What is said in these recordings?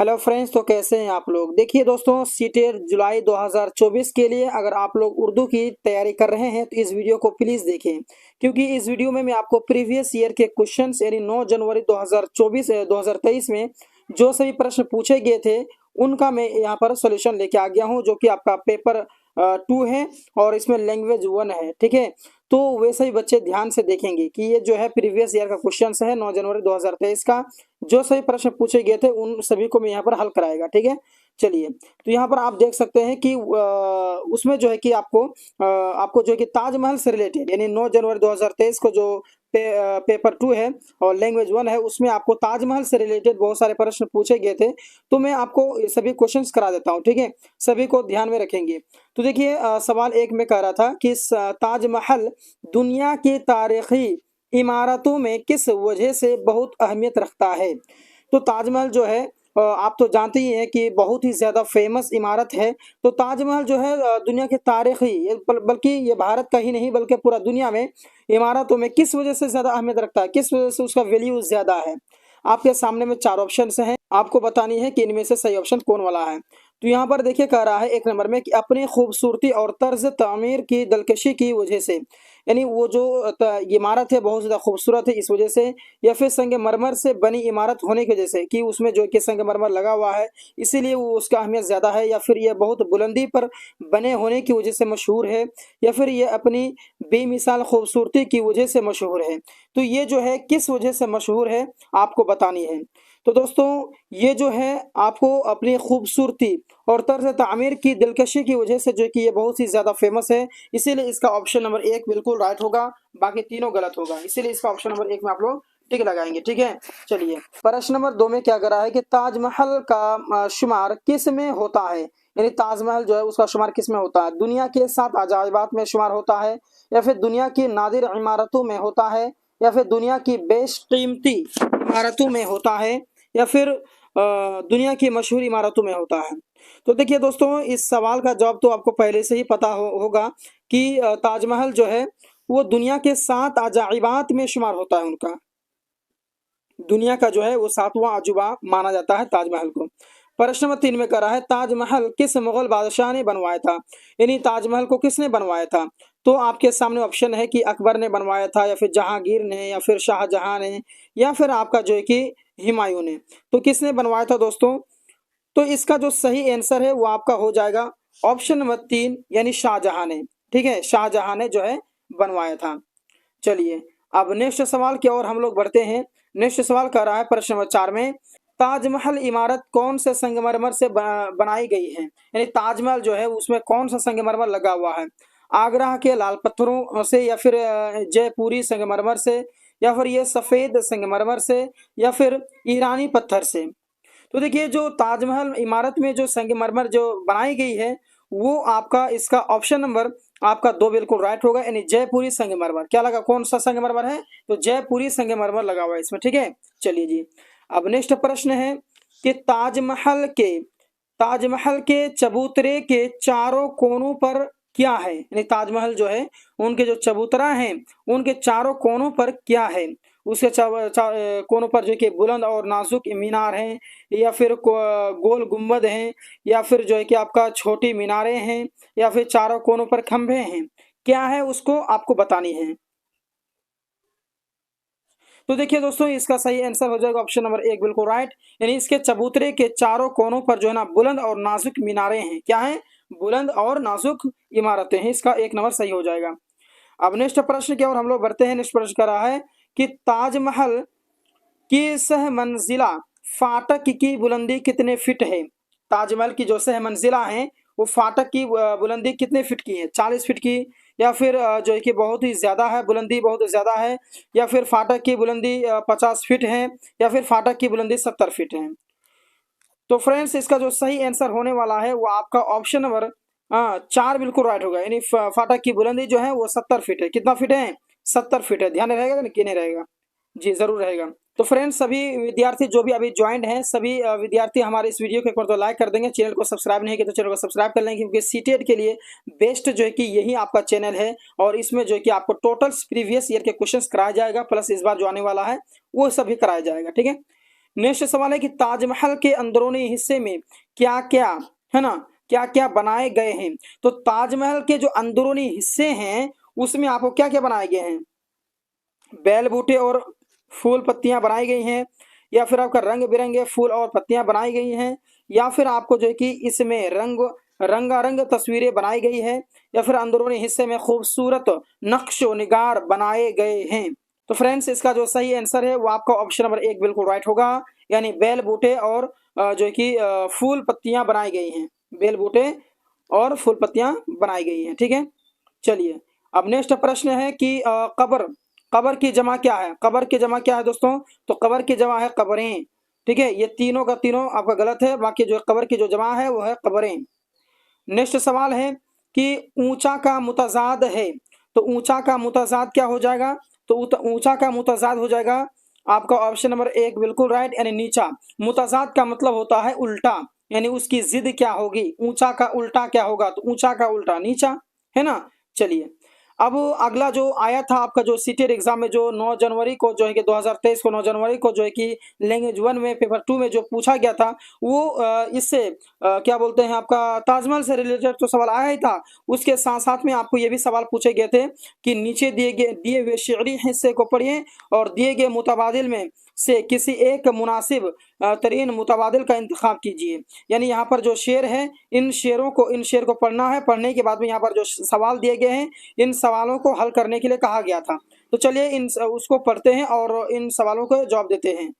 Hello friends, तो कैसे हैं आप लोग। देखिए दोस्तों, सीटेट जुलाई 2024 के लिए अगर आप लोग उर्दू की तैयारी कर रहे हैं तो इस वीडियो को प्लीज़ देखें, क्योंकि इस वीडियो में मैं आपको प्रीवियस ईयर के क्वेश्चंस यानी 9 जनवरी 2023 में जो सभी प्रश्न पूछे गए थे उनका मैं यहाँ पर सॉल्यूशन लेके आ गया हूँ, जो कि आपका पेपर 2 है और इसमें लैंग्वेज 1 है। ठीक है, तो वे सभी बच्चे ध्यान से देखेंगे कि ये जो है प्रीवियस ईयर का क्वेश्चन है 9 जनवरी 2023 का। जो सभी प्रश्न पूछे गए थे उन सभी को मैं यहाँ पर हल कराएगा। ठीक है, चलिए, तो यहाँ पर आप देख सकते हैं कि उसमें जो है कि आपको जो है कि ताजमहल से रिलेटेड यानी 9 जनवरी 2023 को जो पेपर 2 है और लैंग्वेज 1 है, उसमें आपको ताजमहल से रिलेटेड बहुत सारे प्रश्न पूछे गए थे। तो मैं आपको सभी क्वेश्चंस करा देता हूँ। ठीक है, सभी को ध्यान में रखेंगे। तो देखिए, सवाल 1 में कह रहा था कि ताजमहल दुनिया की तारीखी इमारतों में किस वजह से बहुत अहमियत रखता है। तो ताजमहल जो है आप तो जानते ही हैं कि बहुत ही ज़्यादा फेमस इमारत है। तो ताजमहल जो है दुनिया की तारीखी बल्कि ये भारत का ही नहीं बल्कि पूरा दुनिया में इमारतों में किस वजह से ज़्यादा अहमियत रखता है, किस वजह से उसका वैल्यू ज़्यादा है। आपके सामने में 4 ऑप्शन हैं, आपको बतानी है कि इनमें से सही ऑप्शन कौन वाला है। तो यहाँ पर देखिए कह रहा है 1 नंबर में कि अपनी खूबसूरती और तर्ज तामीर की दिलकशी की वजह से, यानी वो जो ये इमारत है बहुत ज़्यादा खूबसूरत है इस वजह से, या फिर संगमरमर से बनी इमारत होने की वजह से कि उसमें जो कि संगमरमर लगा हुआ है इसीलिए वो उसका अहमियत ज़्यादा है, या फिर ये बहुत बुलंदी पर बने होने की वजह से मशहूर है, या फिर ये अपनी बेमिसाल खूबसूरती की वजह से मशहूर है। तो ये जो है किस वजह से मशहूर है आपको बतानी है। तो दोस्तों, ये जो है आपको अपनी खूबसूरती और तर्ज तामीर की दिलकशी की वजह से जो कि ये बहुत ही ज़्यादा फेमस है, इसीलिए इसका ऑप्शन नंबर 1 बिल्कुल राइट होगा, बाकी तीनों गलत होगा। इसीलिए इसका ऑप्शन नंबर 1 में आप लोग टिक लगाएंगे। ठीक है, चलिए, प्रश्न नंबर 2 में क्या करा है कि ताजमहल का शुमार किस में होता है, यानी ताजमहल जो है उसका शुमार किस में होता है। दुनिया के 7 अजायबात में शुमार होता है, या फिर दुनिया की नादिर इमारतों में होता है, या फिर दुनिया की बेशकीमती इमारतों में होता है, या फिर दुनिया की मशहूर इमारतों में होता है। तो देखिए दोस्तों, इस सवाल का जवाब तो आपको पहले से ही पता होगा कि ताजमहल जो है वो दुनिया के 7 अजाइबात में शुमार होता है। उनका दुनिया का जो है वो 7वां अजूबा माना जाता है ताजमहल को। प्रश्न नंबर 3 में कह रहा है ताजमहल किस मुगल बादशाह ने बनवाया था, यानी ताजमहल को किसने बनवाया था। तो आपके सामने ऑप्शन है कि अकबर ने बनवाया था, या फिर जहांगीर ने, या फिर शाहजहां ने, या फिर आपका जो है कि हुमायूं ने। तो किसने बनवाया था दोस्तों। तो इसका जो सही आंसर है वो आपका हो जाएगा ऑप्शन नंबर 3 यानी शाहजहां ने। ठीक है, शाहजहां ने जो है बनवाया था। चलिए, अब नेक्स्ट सवाल की ओर हम लोग बढ़ते हैं। नेक्स्ट सवाल कर रहा है प्रश्न नंबर 4 में ताजमहल इमारत कौन से संगमरमर से बनाई गई है, यानी ताजमहल जो है उसमें कौन सा संगमरमर लगा हुआ है। आगरा के लाल पत्थरों से, या फिर जयपुरी संगमरमर से, या फिर ये सफेद संगमरमर से, या फिर ईरानी पत्थर से। तो देखिए, जो ताजमहल इमारत में जो संगमरमर जो बनाई गई है वो आपका इसका ऑप्शन नंबर आपका 2 बिल्कुल राइट होगा, यानी जयपुरी संगमरमर। क्या लगा, कौन सा संगमरमर है, तो जयपुरी संगमरमर लगा हुआ है इसमें। ठीक है, चलिए जी, अब नेक्स्ट प्रश्न है कि ताजमहल के चबूतरे के चारों कोनों पर क्या है, यानी ताजमहल जो है उनके जो चबूतरा हैं उनके चारों कोनों पर क्या है। उसके कोनों पर जो कि बुलंद और नाजुक मीनार हैं, या फिर गोल गुंबद हैं, या फिर जो है कि आपका छोटी मीनारें हैं, या फिर चारों कोनों पर खंभे हैं। क्या है उसको आपको बतानी है। तो देखिए दोस्तों, इसका सही आंसर हो जाएगा ऑप्शन नंबर 1 बिल्कुल राइट, यानी इसके चबूतरे के चारों कोनों पर जो है ना बुलंद और नाजुक मीनारें हैं। क्या है, बुलंद और नाजुक इमारतें हैं। इसका 1 नंबर सही हो जाएगा। अब नेक्स्ट प्रश्न की ओर हम लोग बढ़ते हैं। नेक्स्ट प्रश्न कर रहा है कि ताजमहल की सह मंजिला फाटक की बुलंदी कितने फीट है। ताजमहल की जो सह मंजिला है वो फाटक की बुलंदी कितने फीट की है, 40 फीट की, या फिर जो है कि बहुत ही ज़्यादा है, बुलंदी बहुत ज़्यादा है, या फिर फाटक की बुलंदी 50 फीट है, या फिर फाटक की बुलंदी 70 फीट है। तो फ्रेंड्स, इसका जो सही आंसर होने वाला है वो आपका ऑप्शन नंबर 4 बिल्कुल राइट होगा, यानी फाटक की बुलंदी जो है वो 70 फीट है। कितना फीट है, 70 फीट है। ध्यान रहेगा कि नहीं रहेगा, जी जरूर रहेगा। तो फ्रेंड्स, सभी विद्यार्थी जो भी अभी ज्वाइंट हैं सभी विद्यार्थी हमारे इस वीडियो को एक बार तो लाइक कर देंगे। चैनल को सब्सक्राइब नहीं किया तो चैनल को सब्सक्राइब कर लेंगे, क्योंकि सीटेट के लिए बेस्ट जो है कि यही आपका चैनल है, और इसमें जो है कि आपको टोटल प्रीवियस ईयर के क्वेश्चंस कराया जाएगा, प्लस इस बार जो आने वाला है वो सभी कराया जाएगा। ठीक है, नेक्स्ट सवाल है कि ताजमहल के अंदरूनी हिस्से में क्या क्या, है ना, क्या क्या बनाए गए हैं। तो ताजमहल के जो अंदरूनी हिस्से हैं उसमें आपको क्या क्या बनाए गए हैं, बैल बूटे और फूल पत्तियां बनाई गई हैं, या फिर आपका रंग बिरंगे फूल और पत्तियां बनाई गई हैं, या फिर आपको जो है कि इसमें रंगारंग तस्वीरें बनाई गई है, या फिर अंदरूनी हिस्से में खूबसूरत नक्शो निगार बनाए गए हैं। तो फ्रेंड्स इसका जो सही आंसर है वो आपका ऑप्शन नंबर 1 बिल्कुल राइट होगा, यानी बैल बूटे और जो है कि फूल पत्तियां बनाई गई हैं, बैल बूटे और फूल पत्तियां बनाई गई हैं। ठीक है, चलिए अब नेक्स्ट प्रश्न है कि कब्र, कब्र की जमा क्या है, कब्र की जमा क्या है दोस्तों। तो कब्र की जमा है कब्रें। ठीक है, ये तीनों का तीनों आपका गलत है, बाकी जो कब्र की जो जमा है वो है कब्रें। नेक्स्ट सवाल है कि ऊंचा का मुतजाद है। तो ऊंचा का मुतजाद क्या हो जाएगा। तो ऊंचा का मुतजाद हो जाएगा आपका ऑप्शन नंबर 1 बिल्कुल राइट, यानी नीचा। मुतजाद का मतलब होता है उल्टा, यानी उसकी जिद क्या होगी, ऊंचा का उल्टा क्या होगा, तो ऊंचा का उल्टा नीचा, है ना। चलिए अब अगला जो आया था आपका जो सीटेट एग्जाम में जो 9 जनवरी को जो है कि 2023 को 9 जनवरी को जो है कि लैंग्वेज 1 में पेपर 2 में जो पूछा गया था वो इससे क्या बोलते हैं आपका ताजमहल से रिलेटेड तो सवाल आया ही था। उसके साथ साथ में आपको ये भी सवाल पूछे गए थे कि नीचे दिए हुए शेरी हिस्से को पढ़िए और दिए गए मुतबादिल में से किसी एक मुनासिब तरीन मुतबादिल का इंतखाब कीजिए। यानी यहाँ पर जो शेर है इन शेर को पढ़ना है, पढ़ने के बाद में यहाँ पर जो सवाल दिए गए हैं इन सवालों को हल करने के लिए कहा गया था। तो चलिए उसको पढ़ते हैं और इन सवालों को जवाब देते हैं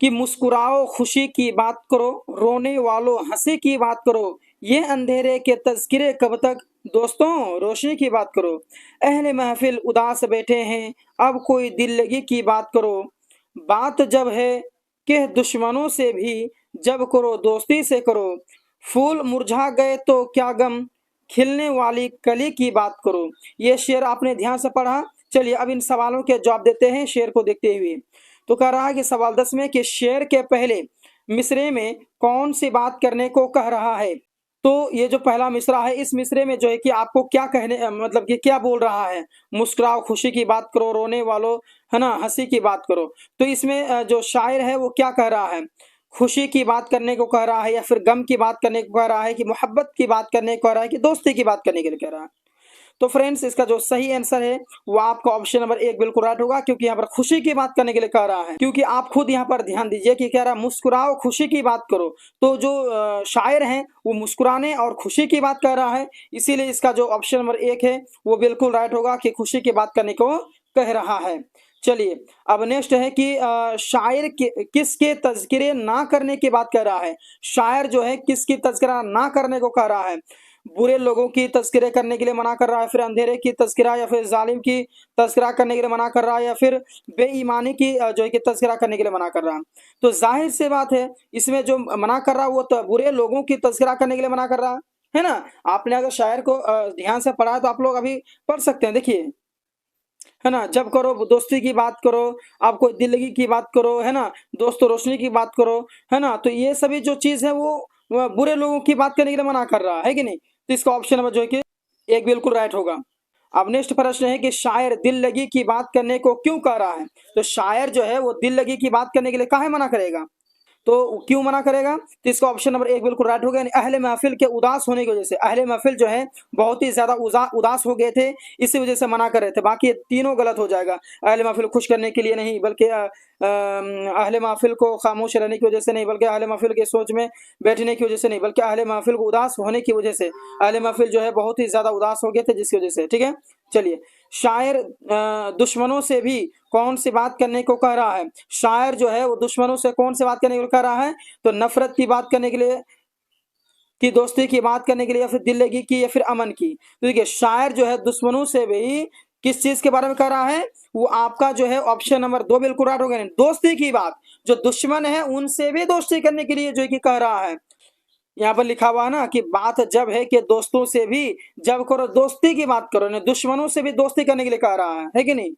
कि मुस्कुराओ खुशी की बात करो, रोने वालों हंसी की बात करो, ये अंधेरे के तज़किरे कब तक, दोस्तों रोशनी की बात करो, अहले महफिल उदास बैठे हैं, अब कोई दिल लगी की बात करो, बात जब है कि दुश्मनों से भी, जब करो दोस्ती से करो, फूल मुरझा गए तो क्या गम, खिलने वाली कली की बात करो। ये शेर आपने ध्यान से पढ़ा। चलिए अब इन सवालों के जवाब देते हैं शेर को देखते हुए। तो कह रहा है कि सवाल 10 में कि शेर के पहले मिसरे में कौन सी बात करने को कह रहा है। तो ये जो पहला मिसरा है इस मिसरे में जो है कि आपको क्या कहने मतलब कि क्या बोल रहा है, मुस्कुराओ खुशी की बात करो, रोने वालों है ना हंसी की बात करो। तो इसमें जो शायर है वो क्या कह रहा है, खुशी की बात करने को कह रहा है, या फिर गम की बात करने को कह रहा है, कि मोहब्बत की बात करने को कह रहा है, कि दोस्ती की बात करने के लिए कह रहा है। तो फ्रेंड्स इसका जो सही आंसर है वो आपका ऑप्शन नंबर 1 बिल्कुल राइट होगा, क्योंकि यहाँ पर खुशी की बात करने के लिए कह रहा है। क्योंकि आप खुद यहाँ पर ध्यान दीजिए कि कह रहा है मुस्कुराओ खुशी की बात करो, तो जो शायर हैं वो मुस्कुराने और खुशी की बात कर रहा है, इसीलिए इसका जो ऑप्शन नंबर 1 है वो बिल्कुल राइट होगा कि खुशी की बात करने को कह रहा है। चलिए अब नेक्स्ट है कि शायर किसके तज़किरे ना करने की बात कर रहा है। शायर जो है किसकी तज़किरा ना करने को कह रहा है, बुरे लोगों की तज़किरे करने के लिए मना कर रहा है, फिर अंधेरे की तज़किरा या फिर जालिम की तज़किरा करने के लिए मना कर रहा है, या फिर बेईमानी की जो है कि तज़किरा करने के लिए मना कर रहा है। तो जाहिर सी बात है इसमें जो मना कर रहा है वो तो बुरे लोगों की तज़किरा करने के लिए मना कर रहा है ना। आपने अगर शायर को ध्यान से पढ़ा है तो आप लोग अभी पढ़ सकते हैं, देखिए है ना, जब करो दोस्ती की बात करो, आपको दिल लगी की बात करो, है ना, दोस्तों रोशनी की बात करो, है ना। तो ये सभी जो चीज है वो बुरे लोगों की बात करने के लिए मना कर रहा है कि नहीं। तो इसका ऑप्शन नंबर जो है कि 1 बिल्कुल राइट होगा। अब नेक्स्ट प्रश्न है कि शायर दिल लगी की बात करने को क्यों कह रहा है। तो शायर जो है वो दिल लगी की बात करने के लिए काहे मना करेगा, तो क्यों मना करेगा। तो इसका ऑप्शन नंबर 1 बिल्कुल राइट हो गया, यानी अहले महफिल के उदास होने की वजह से। अहले महफिल जो है बहुत ही ज्यादा उदास हो गए थे, इसी वजह से मना कर रहे थे। बाकी तीनों गलत हो जाएगा, अहले महफिल खुश करने के लिए नहीं, बल्कि अहले महफिल को खामोश रहने की वजह से नहीं, बल्कि अहले महफिल के सोच में बैठने की वजह से नहीं, बल्कि अहले महफिल को उदास होने की वजह से। अहले महफिल जो है बहुत ही ज्यादा उदास हो गए थे जिसकी वजह से। ठीक है, चलिए शायर दुश्मनों से भी कौन सी बात करने को कह रहा है। शायर जो है वो दुश्मनों से कौन सी बात करने को कह रहा है, तो नफरत की बात करने के लिए, कि दोस्ती की बात करने के लिए, या फिर दिल लगी की, या फिर अमन की। तो देखिए शायर जो है दुश्मनों से भी किस चीज के बारे में कह रहा है, वो आपका जो है ऑप्शन नंबर 2 बिल्कुल राइट हो गया, दोस्ती की बात। जो दुश्मन है उनसे भी दोस्ती करने के लिए जो है कि कह रहा है। यहाँ पर लिखा हुआ है ना कि बात जब है कि दोस्तों से भी जब करो दोस्ती की बात करो, ना दुश्मनों से भी दोस्ती करने के लिए कह रहा है कि नहीं।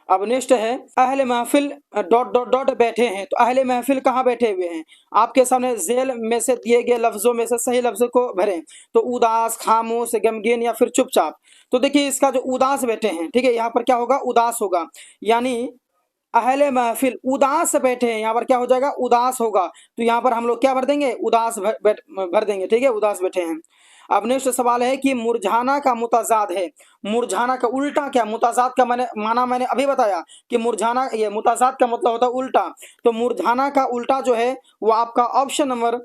अब नेक्स्ट है अहले महफिल डॉट डॉट डॉट बैठे हैं। तो अहले महफिल कहाँ बैठे हुए हैं, आपके सामने जेल में से दिए गए लफ्जों में से सही लफ्ज को भरें। तो उदास, खामोश, गमगीन, या फिर चुपचाप। तो देखिए इसका जो उदास बैठे हैं, ठीक है, यहाँ पर क्या होगा, उदास होगा। यानी अहले महफिल उदास बैठे हैं, यहाँ पर क्या हो जाएगा, उदास होगा। तो यहाँ पर हम लोग क्या भर देंगे, उदास भर देंगे, ठीक है, उदास बैठे हैं। अब नेक्स्ट सवाल है कि मुरझाना का मुताजाद है, मुरझाना का उल्टा क्या, मुताजाद का मैंने अभी बताया कि मुरझाना, ये मुताजाद का मतलब होता है उल्टा। तो मुरझाना का उल्टा जो है वो आपका ऑप्शन नंबर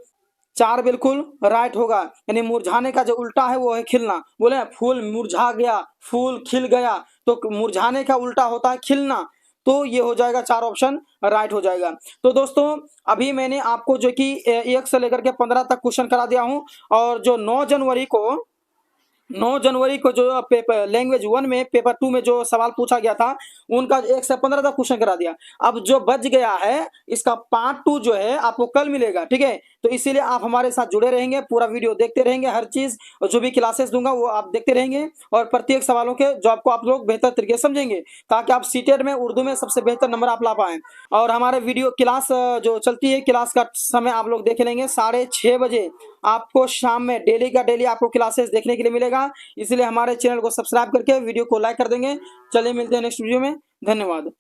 4 बिल्कुल राइट होगा। यानी मुरझाने का जो उल्टा है वो है खिलना। बोले फूल मुरझा गया, फूल खिल गया, तो मुरझाने का उल्टा होता है खिलना। तो ये हो जाएगा 4 ऑप्शन राइट हो जाएगा। तो दोस्तों अभी मैंने आपको जो कि 1 से लेकर के 15 तक क्वेश्चन करा दिया हूं, और जो 9 जनवरी को जो पेपर लैंग्वेज 1 में पेपर 2 में जो सवाल पूछा गया था उनका 1 से 15 तक क्वेश्चन करा दिया। अब जो बच गया है इसका पार्ट 2 जो है आपको कल मिलेगा, ठीक है। तो इसीलिए आप हमारे साथ जुड़े रहेंगे, पूरा वीडियो देखते रहेंगे, हर चीज जो भी क्लासेस दूंगा वो आप देखते रहेंगे, और प्रत्येक सवालों के जवाब को आप लोग बेहतर तरीके से समझेंगे, ताकि आप सीटेट में उर्दू में सबसे बेहतर नंबर आप ला पाएं। और हमारे वीडियो क्लास जो चलती है, क्लास का समय आप लोग देख लेंगे 6:30 बजे आपको शाम में डेली का डेली आपको क्लासेस देखने के लिए मिलेगा। इसलिए हमारे चैनल को सब्सक्राइब करके वीडियो को लाइक कर देंगे। चलिए मिलते हैं नेक्स्ट वीडियो में, धन्यवाद।